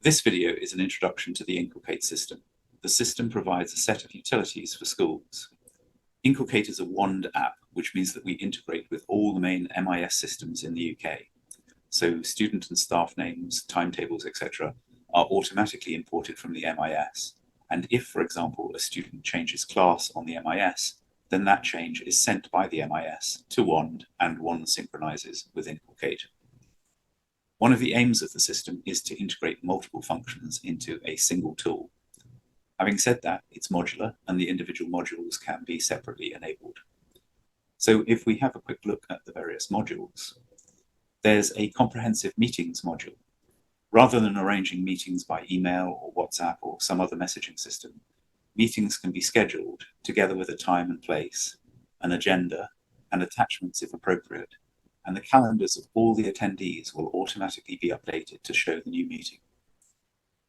This video is an introduction to the Inculc8 system. The system provides a set of utilities for schools. Inculc8 is a Wonde app, which means that we integrate with all the main MIS systems in the UK. So student and staff names, timetables, etc. are automatically imported from the MIS. And if, for example, a student changes class on the MIS, then that change is sent by the MIS to Wonde, and Wonde synchronizes with Inculc8. One of the aims of the system is to integrate multiple functions into a single tool. Having said that, it's modular and the individual modules can be separately enabled. So if we have a quick look at the various modules, there's a comprehensive meetings module. Rather than arranging meetings by email or WhatsApp or some other messaging system, meetings can be scheduled together with a time and place, an agenda, and attachments if appropriate, and the calendars of all the attendees will automatically be updated to show the new meeting.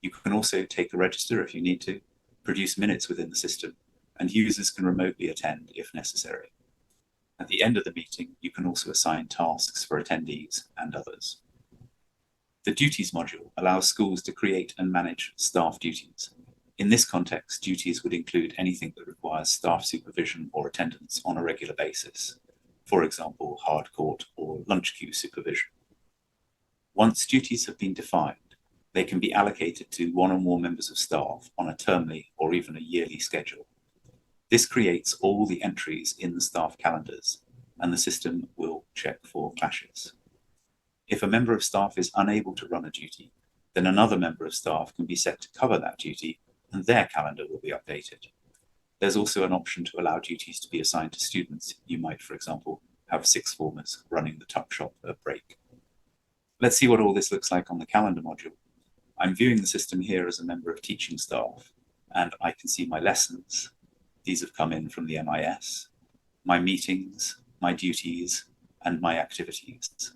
You can also take a register if you need to, produce minutes within the system, and users can remotely attend if necessary. At the end of the meeting, you can also assign tasks for attendees and others. The Duties module allows schools to create and manage staff duties. In this context, duties would include anything that requires staff supervision or attendance on a regular basis. For example, hard court or lunch queue supervision. Once duties have been defined, they can be allocated to one or more members of staff on a termly or even a yearly schedule. This creates all the entries in the staff calendars, and the system will check for clashes. If a member of staff is unable to run a duty, then another member of staff can be set to cover that duty, and their calendar will be updated. There's also an option to allow duties to be assigned to students. You might, for example, have sixth formers running the tuck shop at break. Let's see what all this looks like on the calendar module. I'm viewing the system here as a member of teaching staff, and I can see my lessons. These have come in from the MIS, my meetings, my duties, and my activities.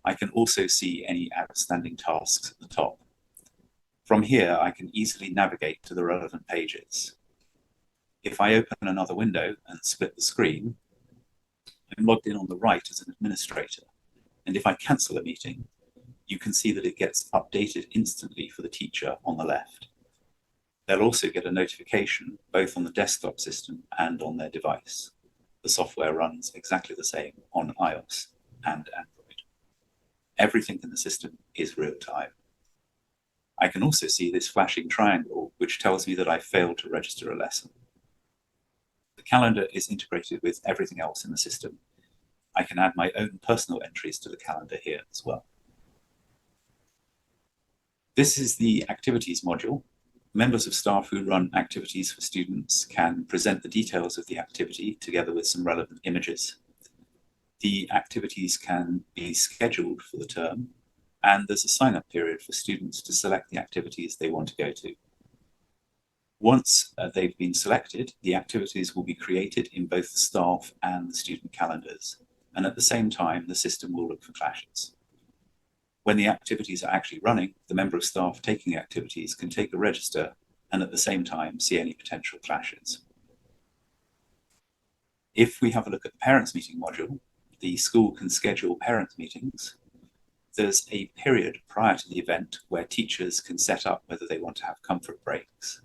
I can also see any outstanding tasks at the top. From here, I can easily navigate to the relevant pages. If I open another window and split the screen, I'm logged in on the right as an administrator. And if I cancel a meeting, you can see that it gets updated instantly for the teacher on the left. They'll also get a notification both on the desktop system and on their device. The software runs exactly the same on iOS and Android. Everything in the system is real time. I can also see this flashing triangle, which tells me that I failed to register a lesson. The calendar is integrated with everything else in the system. I can add my own personal entries to the calendar here as well. This is the Activities module. Members of staff who run activities for students can present the details of the activity together with some relevant images. The activities can be scheduled for the term, and there's a sign-up period for students to select the activities they want to go to. Once they've been selected, the activities will be created in both the staff and the student calendars, and at the same time, the system will look for clashes. When the activities are actually running, the member of staff taking activities can take a register and at the same time see any potential clashes. If we have a look at the Parents Meeting module, the school can schedule parents' meetings. There's a period prior to the event where teachers can set up whether they want to have comfort breaks.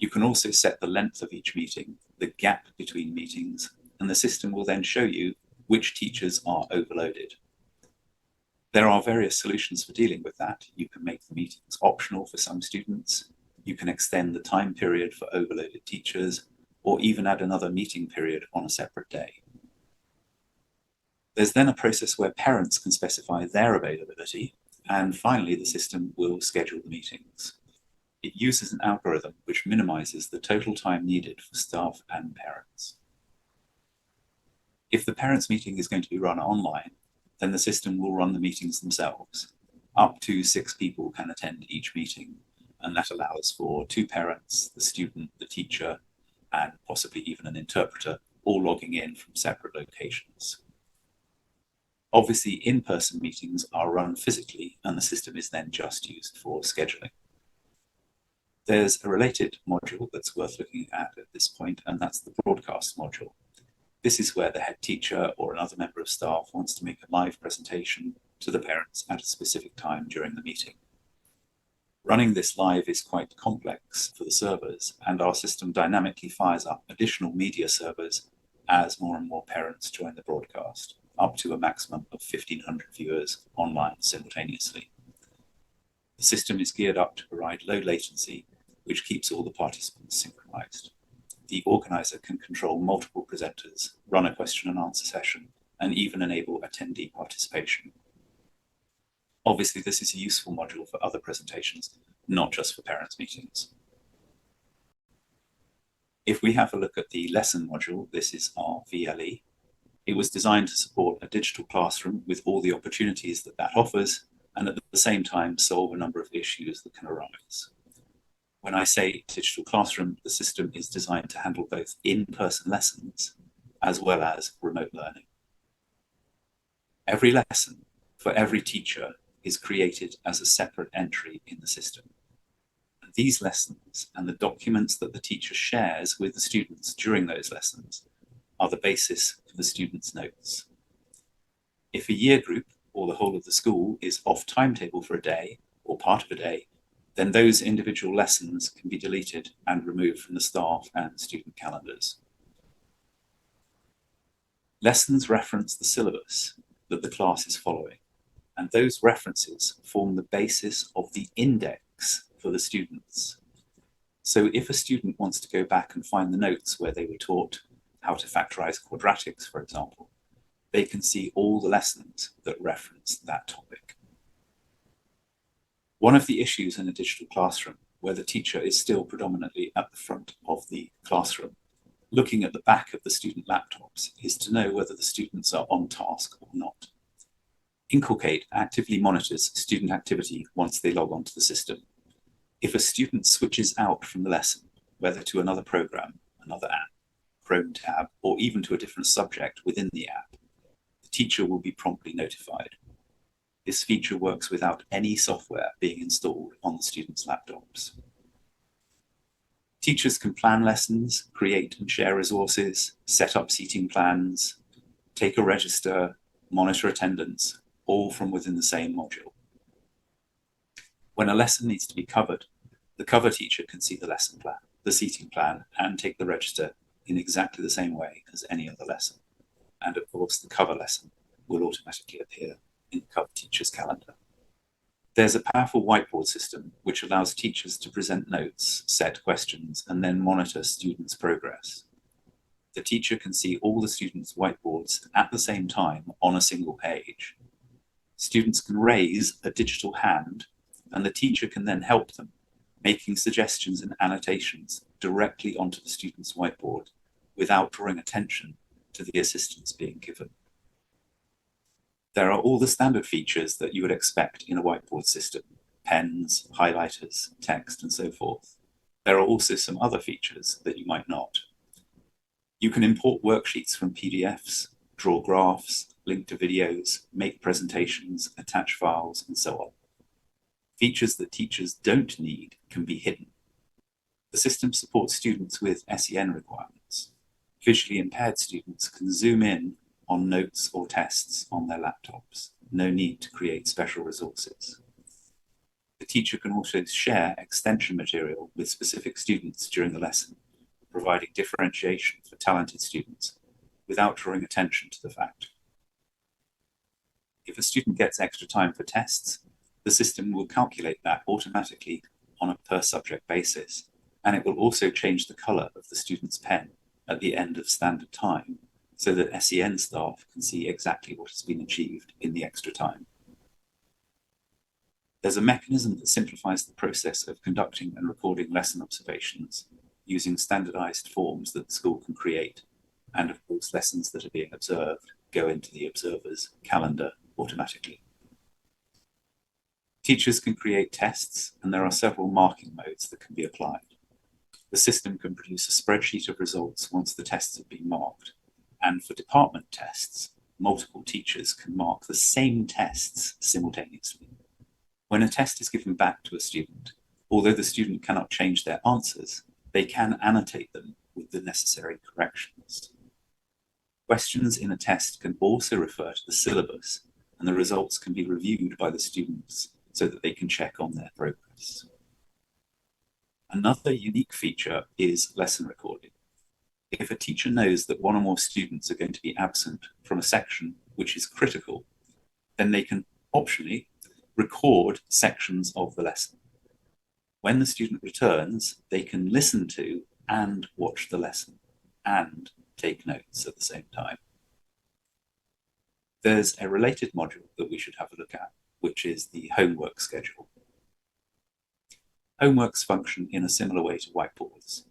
You can also set the length of each meeting, the gap between meetings, and the system will then show you which teachers are overloaded. There are various solutions for dealing with that. You can make the meetings optional for some students. You can extend the time period for overloaded teachers, or even add another meeting period on a separate day. There's then a process where parents can specify their availability, and finally the system will schedule the meetings. It uses an algorithm which minimizes the total time needed for staff and parents. If the parents' meeting is going to be run online, then the system will run the meetings themselves. Up to 6 people can attend each meeting, and that allows for 2 parents, the student, the teacher, and possibly even an interpreter, all logging in from separate locations. Obviously, in-person meetings are run physically, and the system is then just used for scheduling. There's a related module that's worth looking at this point, and that's the broadcast module. This is where the head teacher or another member of staff wants to make a live presentation to the parents at a specific time during the meeting. Running this live is quite complex for the servers, and our system dynamically fires up additional media servers as more and more parents join the broadcast, up to a maximum of 1,500 viewers online simultaneously. The system is geared up to provide low latency, which keeps all the participants synchronized. The organizer can control multiple presenters, run a question and answer session, and even enable attendee participation. Obviously, this is a useful module for other presentations, not just for parents' meetings. If we have a look at the lesson module, this is our VLE. It was designed to support a digital classroom with all the opportunities that that offers, and at the same time solve a number of issues that can arise. When I say digital classroom, the system is designed to handle both in-person lessons as well as remote learning. Every lesson for every teacher is created as a separate entry in the system. And these lessons and the documents that the teacher shares with the students during those lessons are the basis for the students' notes. If a year group or the whole of the school is off timetable for a day or part of a day, then those individual lessons can be deleted and removed from the staff and student calendars. Lessons reference the syllabus that the class is following, and those references form the basis of the index for the students. So if a student wants to go back and find the notes where they were taught how to factorize quadratics, for example, they can see all the lessons that reference that topic. One of the issues in a digital classroom where the teacher is still predominantly at the front of the classroom, looking at the back of the student laptops, is to know whether the students are on task or not. Inculc8 actively monitors student activity once they log onto the system. If a student switches out from the lesson, whether to another program, another app, Chrome tab, or even to a different subject within the app, the teacher will be promptly notified. This feature works without any software being installed on the students' laptops. Teachers can plan lessons, create and share resources, set up seating plans, take a register, monitor attendance, all from within the same module. When a lesson needs to be covered, the cover teacher can see the lesson plan, the seating plan, and take the register in exactly the same way as any other lesson. And of course, the cover lesson will automatically appear in the cover teacher's calendar. There's a powerful whiteboard system which allows teachers to present notes, set questions, and then monitor students' progress. The teacher can see all the students' whiteboards at the same time on a single page. Students can raise a digital hand, and the teacher can then help them, making suggestions and annotations directly onto the student's whiteboard without drawing attention to the assistance being given. There are all the standard features that you would expect in a whiteboard system: pens, highlighters, text, and so forth. There are also some other features that you might not. You can import worksheets from PDFs, draw graphs, link to videos, make presentations, attach files, and so on. Features that teachers don't need can be hidden. The system supports students with SEN requirements. Visually impaired students can zoom in on notes or tests on their laptops. No need to create special resources. The teacher can also share extension material with specific students during the lesson, providing differentiation for talented students without drawing attention to the fact. If a student gets extra time for tests, the system will calculate that automatically on a per subject basis, and it will also change the color of the student's pen at the end of standard time so that SEN staff can see exactly what has been achieved in the extra time. There's a mechanism that simplifies the process of conducting and recording lesson observations using standardized forms that the school can create, and of course lessons that are being observed go into the observer's calendar automatically. Teachers can create tests, and there are several marking modes that can be applied. The system can produce a spreadsheet of results once the tests have been marked, and for department tests, multiple teachers can mark the same tests simultaneously. When a test is given back to a student, although the student cannot change their answers, they can annotate them with the necessary corrections. Questions in a test can also refer to the syllabus, and the results can be reviewed by the students so that they can check on their progress. Another unique feature is lesson recording. If a teacher knows that one or more students are going to be absent from a section which is critical, then they can optionally record sections of the lesson. When the student returns, they can listen to and watch the lesson and take notes at the same time. There's a related module that we should have a look at, which is the homework schedule. Homeworks function in a similar way to whiteboards.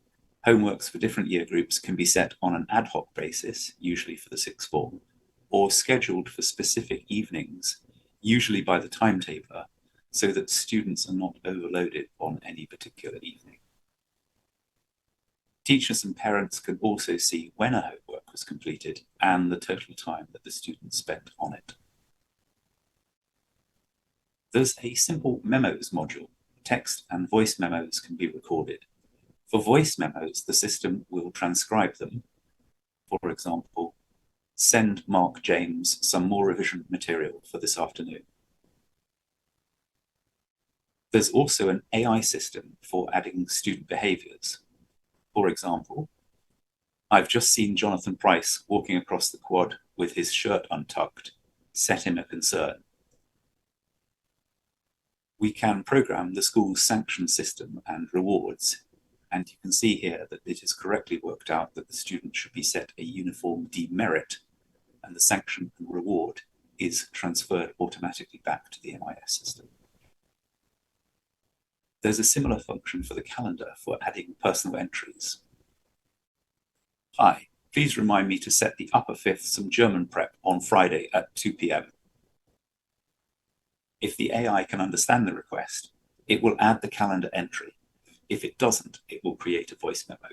Homeworks for different year groups can be set on an ad hoc basis, usually for the sixth form, or scheduled for specific evenings, usually by the timetabler, so that students are not overloaded on any particular evening. Teachers and parents can also see when a homework was completed and the total time that the students spent on it. There's a simple memos module. Text and voice memos can be recorded. For voice memos, the system will transcribe them. For example, send Mark James some more revision material for this afternoon. There's also an AI system for adding student behaviors. For example, I've just seen Jonathan Price walking across the quad with his shirt untucked. Set him a concern. We can program the school's sanction system and rewards, and you can see here that it is correctly worked out that the student should be set a uniform demerit, and the sanction and reward is transferred automatically back to the MIS system. There's a similar function for the calendar for adding personal entries. Hi, please remind me to set the upper fifth some German prep on Friday at 2 p.m. If the AI can understand the request, it will add the calendar entry. If it doesn't, it will create a voice memo.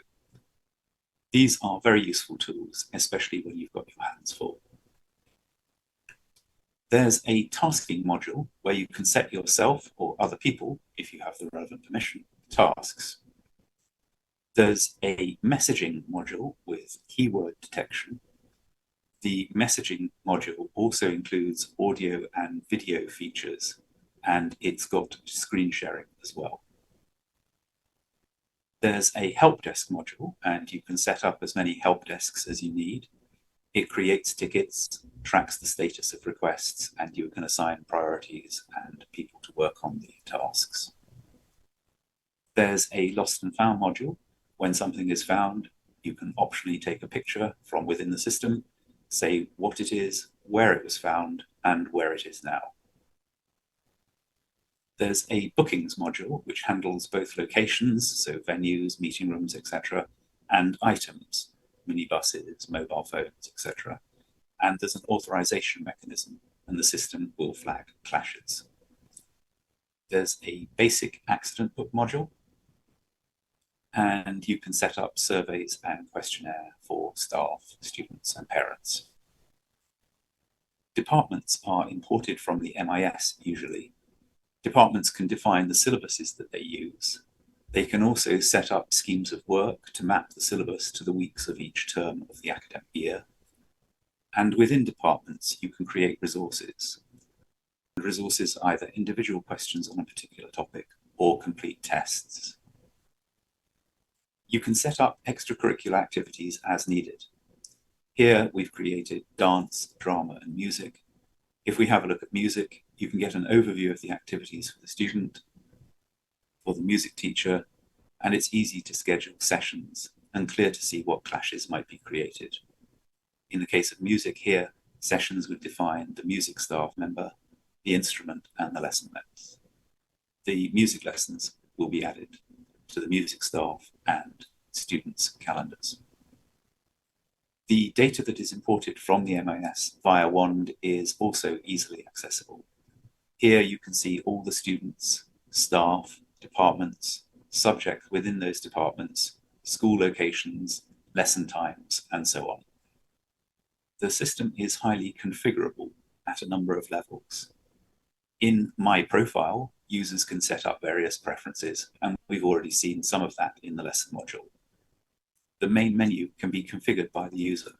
These are very useful tools, especially when you've got your hands full. There's a tasking module where you can set yourself or other people, if you have the relevant permission, tasks. There's a messaging module with keyword detection. The messaging module also includes audio and video features, and it's got screen sharing as well. There's a help desk module, and you can set up as many help desks as you need. It creates tickets, tracks the status of requests, and you can assign priorities and people to work on the tasks. There's a lost and found module. When something is found, you can optionally take a picture from within the system, say what it is, where it was found, and where it is now. There's a bookings module, which handles both locations, so venues, meeting rooms, etc., and items, minibuses, mobile phones, etc. And there's an authorization mechanism, and the system will flag clashes. There's a basic accident book module, and you can set up surveys and questionnaire for staff, students, and parents. Departments are imported from the MIS usually. Departments can define the syllabuses that they use. They can also set up schemes of work to map the syllabus to the weeks of each term of the academic year. And within departments, you can create resources. Resources are either individual questions on a particular topic or complete tests. You can set up extracurricular activities as needed. Here we've created dance, drama, and music. If we have a look at music, you can get an overview of the activities for the student, for the music teacher, and it's easy to schedule sessions and clear to see what clashes might be created. In the case of music here, sessions would define the music staff member, the instrument, and the lesson length. The music lessons will be added to the music staff and students' calendars. The data that is imported from the MIS via Wonde is also easily accessible. Here you can see all the students, staff, departments, subjects within those departments, school locations, lesson times, and so on. The system is highly configurable at a number of levels. In My Profile, users can set up various preferences, and we've already seen some of that in the lesson module. The main menu can be configured by the user.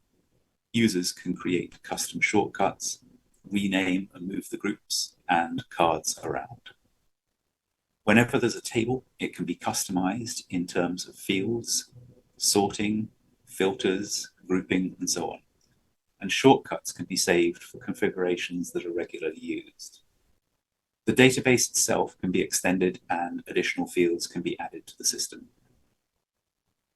Users can create custom shortcuts, rename and move the groups, and cards around. Whenever there's a table, it can be customized in terms of fields, sorting, filters, grouping, and so on. And shortcuts can be saved for configurations that are regularly used. The database itself can be extended and additional fields can be added to the system.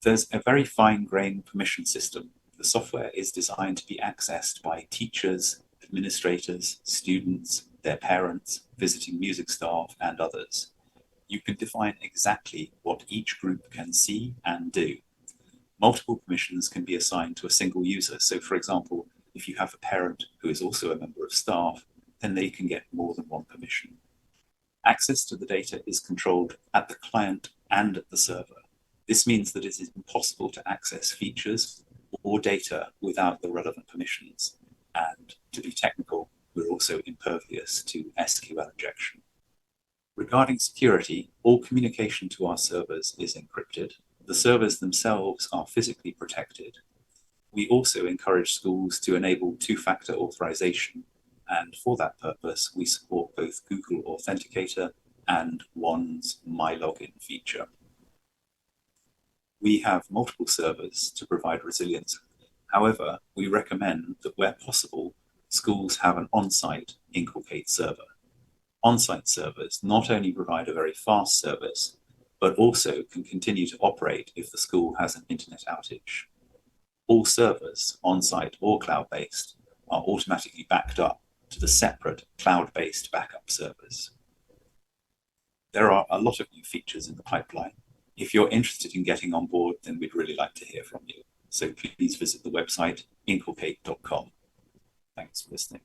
There's a very fine-grained permission system. The software is designed to be accessed by teachers, administrators, students, their parents, visiting music staff, and others. You can define exactly what each group can see and do. Multiple permissions can be assigned to a single user. So, for example, if you have a parent who is also a member of staff, then they can get more than one permission. Access to the data is controlled at the client and at the server. This means that it is impossible to access features or data without the relevant permissions. And to be technical, we're also impervious to SQL injection. Regarding security, all communication to our servers is encrypted. The servers themselves are physically protected. We also encourage schools to enable two-factor authorization, and for that purpose, we support both Google Authenticator and Wonde's My Login feature. We have multiple servers to provide resilience. However, we recommend that where possible, schools have an on-site Inculc8 server. On-site servers not only provide a very fast service, but also can continue to operate if the school has an internet outage. All servers, on-site or cloud-based, are automatically backed up to the separate cloud-based backup servers. There are a lot of new features in the pipeline. If you're interested in getting on board, then we'd really like to hear from you. So please visit the website inculc8.com. Thanks for listening.